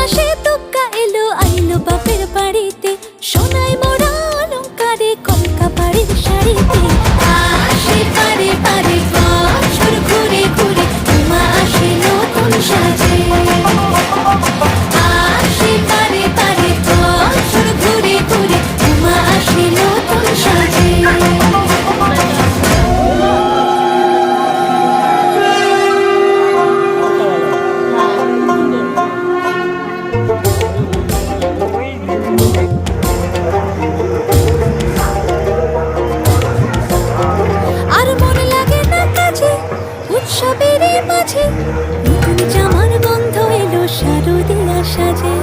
আকাশে তুক্কা এলো আইলো বাপের বাড়িতে, সোনায় মোড়া অলংকারে কলকা বাড়ির শাড়িতে। আসে পারে পারে বছর ঘুরে ঘুরে, উমা আসে নতুন সাজে। আসে পারে পারে বছর ঘুরে ঘুরে, উমা আসে নতুন সাজে। আর মনে লাগে না কাজে উৎসবের মাঝে, নতুন জামার গন্ধ এলো শারদিয়া সাজে।